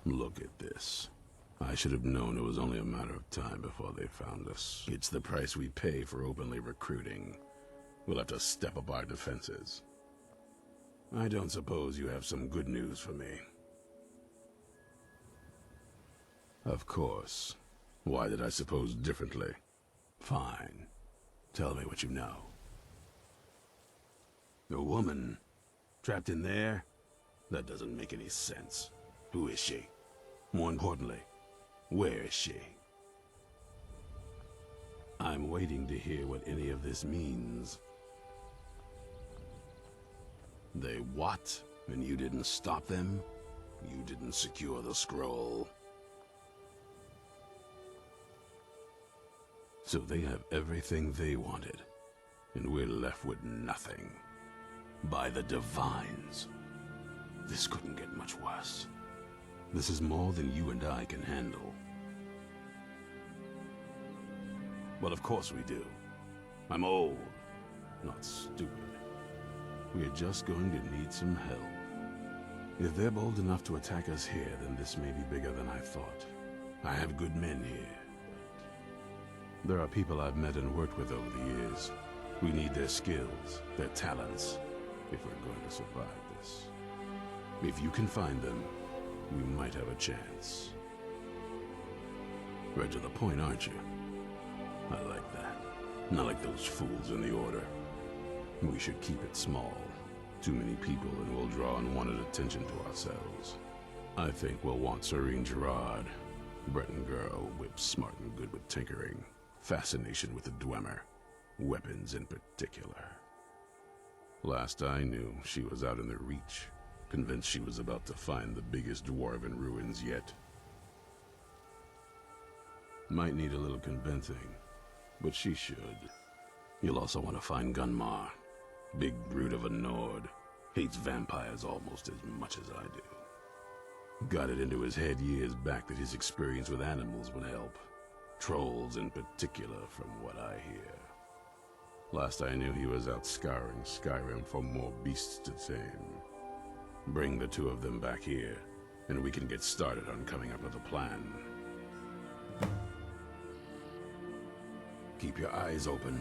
Look at this. I should have known it was only a matter of time before they found us. It's the price we pay for openly recruiting. We'll have to step up our defenses. I don't suppose you have some good news for me. Of course. Why did I suppose differently? Fine. Tell me what you know. A woman? Trapped in there? That doesn't make any sense. Who is she? More importantly, where is she? I'm waiting to hear what any of this means. They what? And you didn't stop them? You didn't secure the scroll? So they have everything they wanted, and we're left with nothing. By the Divines. This couldn't get much worse. This is more than you and I can handle. Well, of course we do. I'm old, not stupid. We're just going to need some help. If they're bold enough to attack us here, then this may be bigger than I thought. I have good men here. There are people I've met and worked with over the years. We need their skills, their talents, if we're going to survive this. If you can find them, we might have a chance. Right to the point, aren't you? I like that. Not like those fools in the Order. We should keep it small. Too many people and we'll draw unwanted attention to ourselves. I think we'll want Serene Gerard. Breton girl, whip smart and good with tinkering. Fascination with the Dwemer. Weapons in particular. Last I knew, she was out in the Reach. Convinced she was about to find the biggest dwarven ruins yet. Might need a little convincing, but she should. You'll also want to find Gunmar. Big brute of a Nord. Hates vampires almost as much as I do. Got it into his head years back that his experience with animals would help. Trolls in particular, from what I hear. Last I knew, he was out scouring Skyrim for more beasts to tame. Bring the two of them back here, and we can get started on coming up with a plan. Keep your eyes open.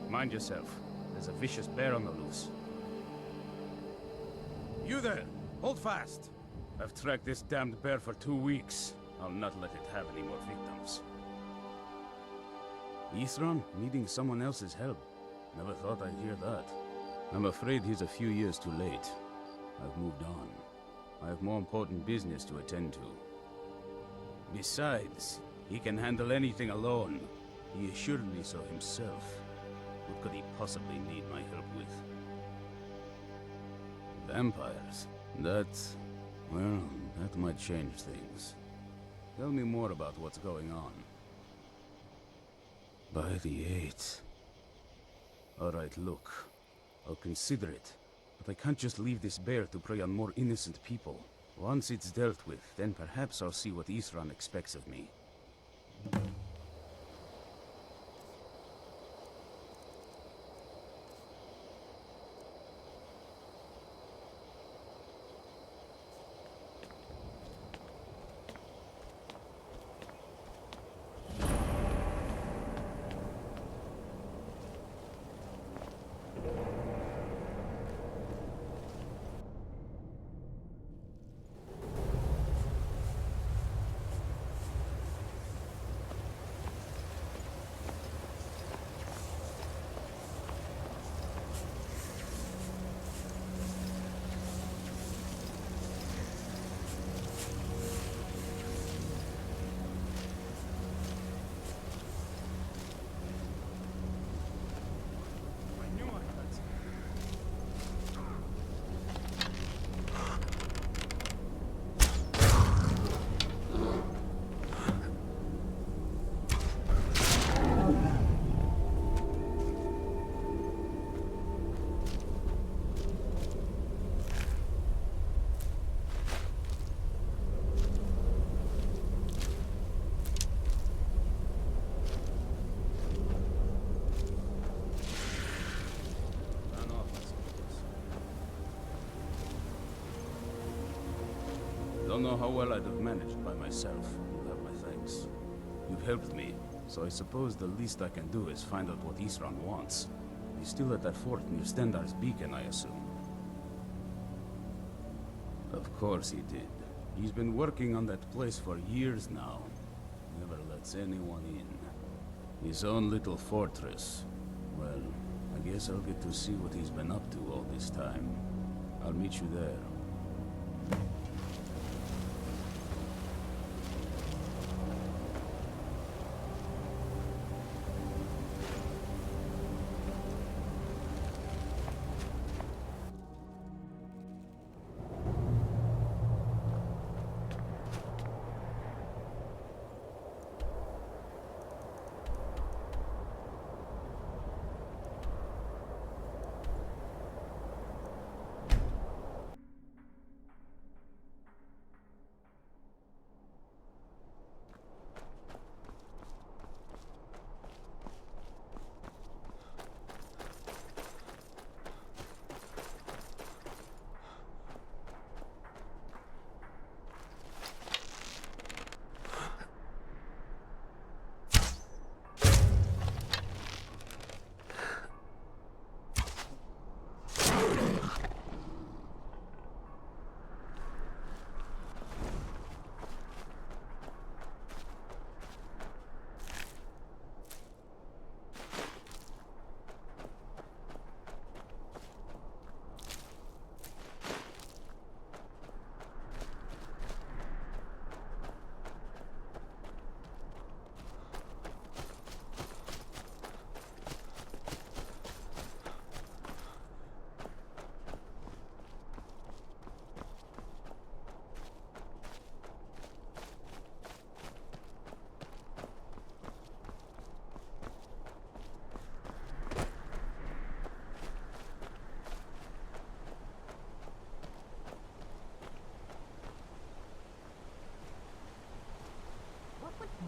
Mind yourself. There's a vicious bear on the loose. You there! Hold fast! I've tracked this damned bear for 2 weeks. I'll not let it have any more victims. Isran needing someone else's help. Never thought I'd hear that. I'm afraid he's a few years too late. I've moved on. I have more important business to attend to. Besides, he can handle anything alone. He assured me so himself. What could he possibly need my help with? Vampires? Well, that might change things. Tell me more about what's going on. By the 8th. Alright, look. I'll consider it. But I can't just leave this bear to prey on more innocent people. Once it's dealt with, then perhaps I'll see what Isran expects of me. Don't know how well I'd have managed by myself. You have my thanks. You've helped me, so I suppose the least I can do is find out what Isran wants. He's still at that fort near Stendar's beacon, I assume. Of course he did. He's been working on that place for years now. Never lets anyone in. His own little fortress. Well, I guess I'll get to see what he's been up to all this time. I'll meet you there.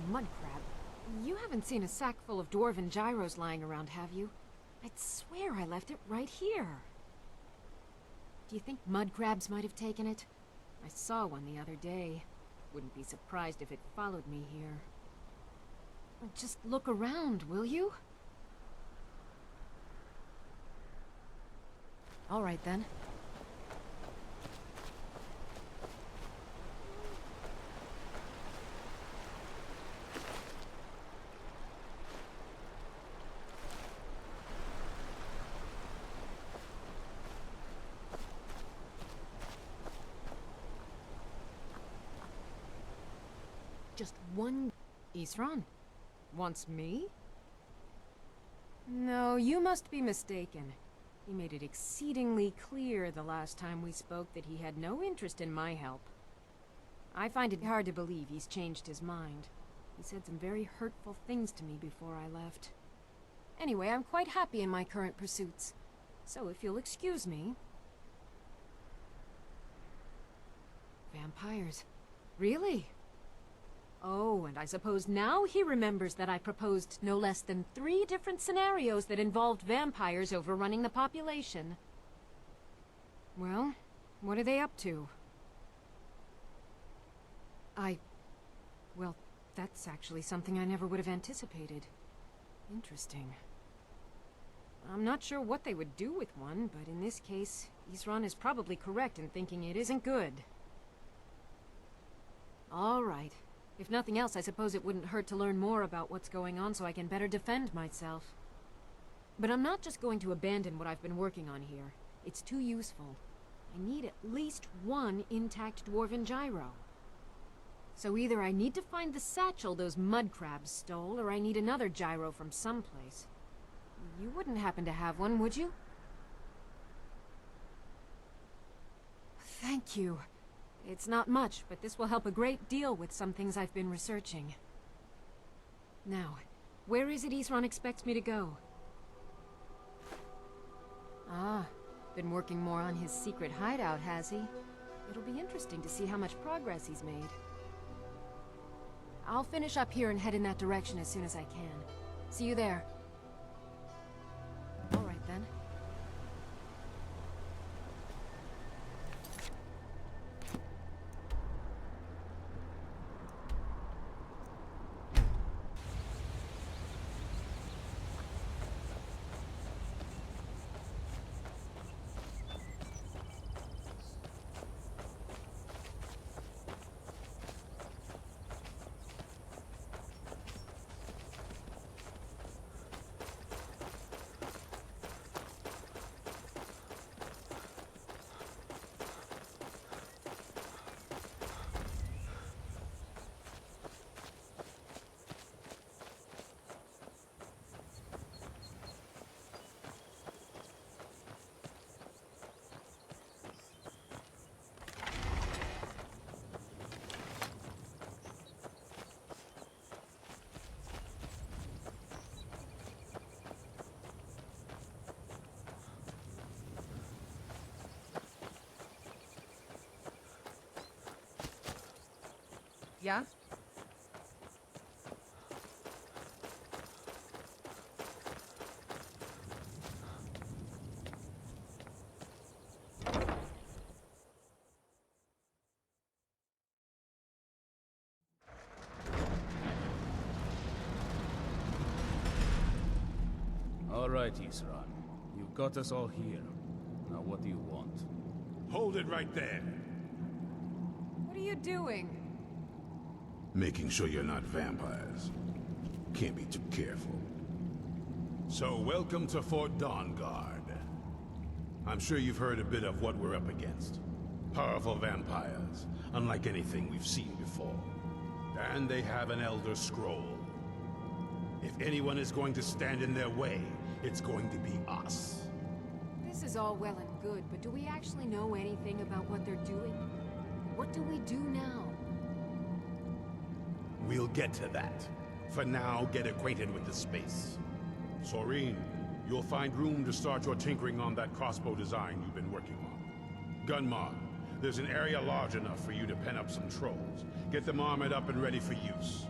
Mud crab? You haven't seen a sack full of dwarven gyros lying around, have you? I'd swear I left it right here. Do you think mud crabs might have taken it? I saw one the other day. Wouldn't be surprised if it followed me here. Just look around, will you? All right, then. just one... Isran? Wants me? No, you must be mistaken. He made it exceedingly clear the last time we spoke that he had no interest in my help. I find it hard to believe he's changed his mind. He said some very hurtful things to me before I left. Anyway, I'm quite happy in my current pursuits. So if you'll excuse me... Vampires. Really? Oh, and I suppose now he remembers that I proposed no less than 3 different scenarios that involved vampires overrunning the population. Well, what are they up to? Well, that's actually something I never would have anticipated. Interesting. I'm not sure what they would do with one, but in this case, Isran is probably correct in thinking it isn't good. All right. If nothing else, I suppose it wouldn't hurt to learn more about what's going on so I can better defend myself. But I'm not just going to abandon what I've been working on here. It's too useful. I need at least 1 intact dwarven gyro. So either I need to find the satchel those mud crabs stole, or I need another gyro from someplace. You wouldn't happen to have one, would you? Thank you. It's not much, but this will help a great deal with some things I've been researching. Now, where is it Isran expects me to go? Ah, been working more on his secret hideout, has he? It'll be interesting to see how much progress he's made. I'll finish up here and head in that direction as soon as I can. See you there. All right, then. Yeah? All right, Isran. You've got us all here. Now what do you want? Hold it right there. What are you doing? Making sure you're not vampires. Can't be too careful. So, welcome to Fort Dawnguard. I'm sure you've heard a bit of what we're up against. Powerful vampires, unlike anything we've seen before. And they have an Elder Scroll. If anyone is going to stand in their way, it's going to be us. This is all well and good, but do we actually know anything about what they're doing? What do we do now? We'll get to that. For now, get acquainted with the space. Serene, you'll find room to start your tinkering on that crossbow design you've been working on. Gunmar, there's an area large enough for you to pen up some trolls. Get them armored up and ready for use.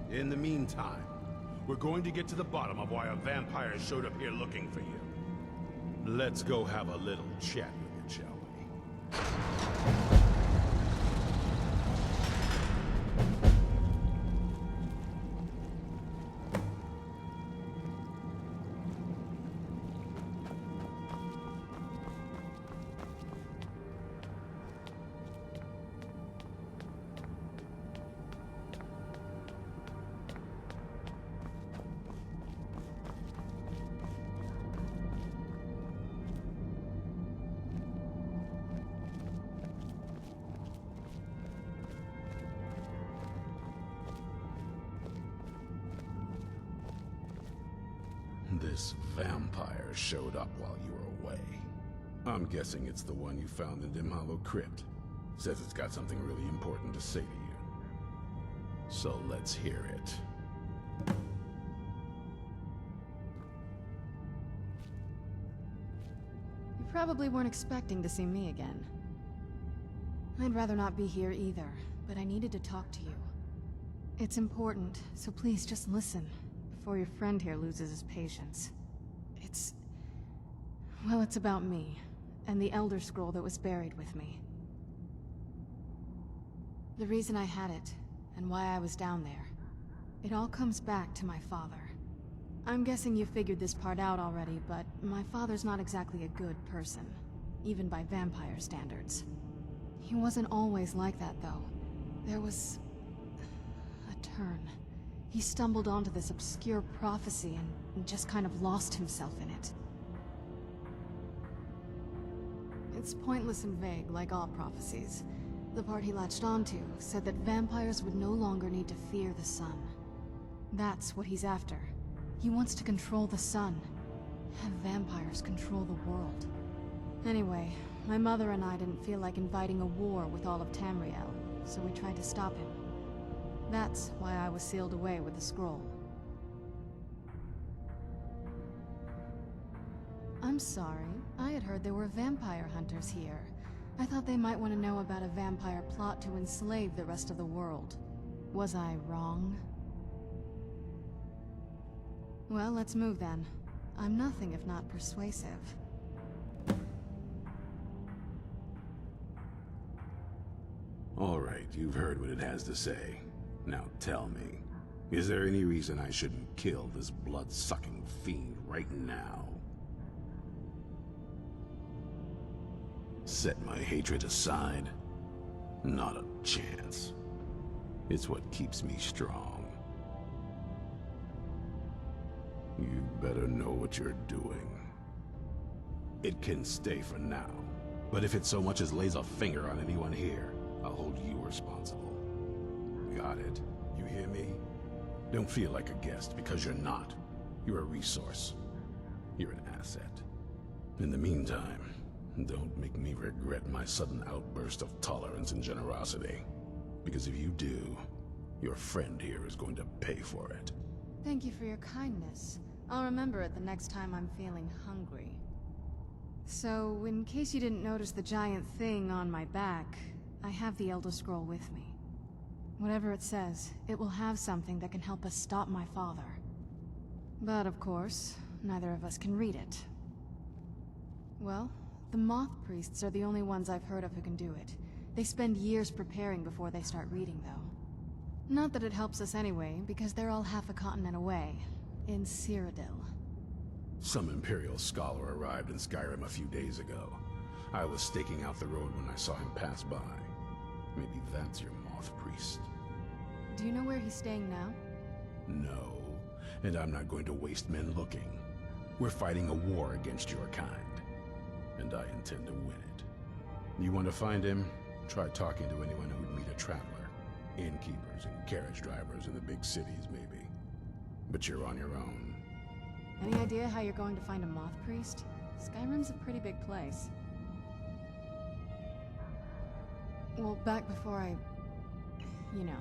In the meantime, we're going to get to the bottom of why a vampire showed up here looking for you. Let's go have a little chat with you, shall we? This vampire showed up while you were away. I'm guessing it's the one you found in Dim Hollow Crypt. Says it's got something really important to say to you. So let's hear it. You probably weren't expecting to see me again. I'd rather not be here either, but I needed to talk to you. It's important, so please just listen, before your friend here loses his patience. Well, it's about me, and the Elder Scroll that was buried with me. The reason I had it, and why I was down there. It all comes back to my father. I'm guessing you figured this part out already, but my father's not exactly a good person, even by vampire standards. He wasn't always like that, though. There was a turn. He stumbled onto this obscure prophecy and just kind of lost himself in it. It's pointless and vague, like all prophecies. The part he latched onto said that vampires would no longer need to fear the sun. That's what he's after. He wants to control the sun. Have vampires control the world. Anyway, my mother and I didn't feel like inviting a war with all of Tamriel, so we tried to stop him. That's why I was sealed away with the scroll. I'm sorry. I had heard there were vampire hunters here. I thought they might want to know about a vampire plot to enslave the rest of the world. Was I wrong? Well, let's move then. I'm nothing if not persuasive. All right, you've heard what it has to say. Now tell me, is there any reason I shouldn't kill this blood-sucking fiend right now? Set my hatred aside? Not a chance. It's what keeps me strong. You better know what you're doing. It can stay for now, but if it so much as lays a finger on anyone here, I'll hold you responsible. Got it? You hear me? Don't feel like a guest, because you're not. You're a resource. You're an asset. In the meantime, don't make me regret my sudden outburst of tolerance and generosity. Because if you do, your friend here is going to pay for it. Thank you for your kindness. I'll remember it the next time I'm feeling hungry. So, in case you didn't notice the giant thing on my back, I have the Elder Scroll with me. Whatever it says, it will have something that can help us stop my father. But of course, neither of us can read it. Well, the Moth Priests are the only ones I've heard of who can do it. They spend years preparing before they start reading, though. Not that it helps us anyway, because they're all half a continent away, in Cyrodiil. Some Imperial scholar arrived in Skyrim a few days ago. I was staking out the road when I saw him pass by. Maybe that's your Moth Priest. Do you know where he's staying now? No, and I'm not going to waste men looking. We're fighting a war against your kind, and I intend to win it. You want to find him? Try talking to anyone who'd meet a traveler. Innkeepers and carriage drivers in the big cities, maybe. But you're on your own. Any idea how you're going to find a Moth Priest? Skyrim's a pretty big place. Well, back before you know.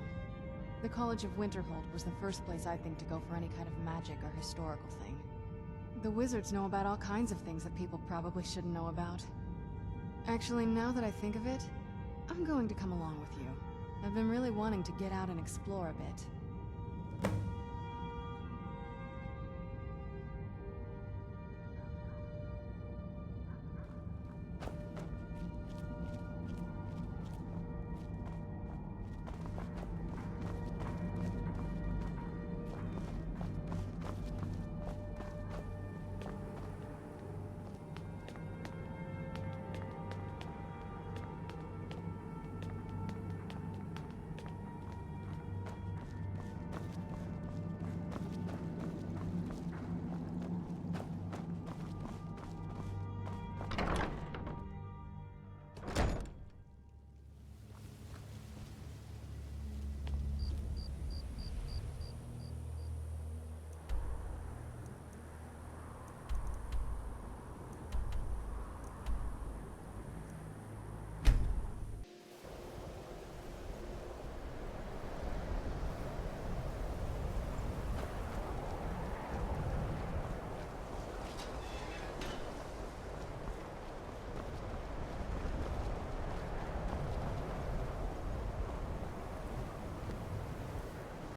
The College of Winterhold was the first place I'd think to go for any kind of magic or historical thing. The wizards know about all kinds of things that people probably shouldn't know about. Actually, now that I think of it, I'm going to come along with you. I've been really wanting to get out and explore a bit.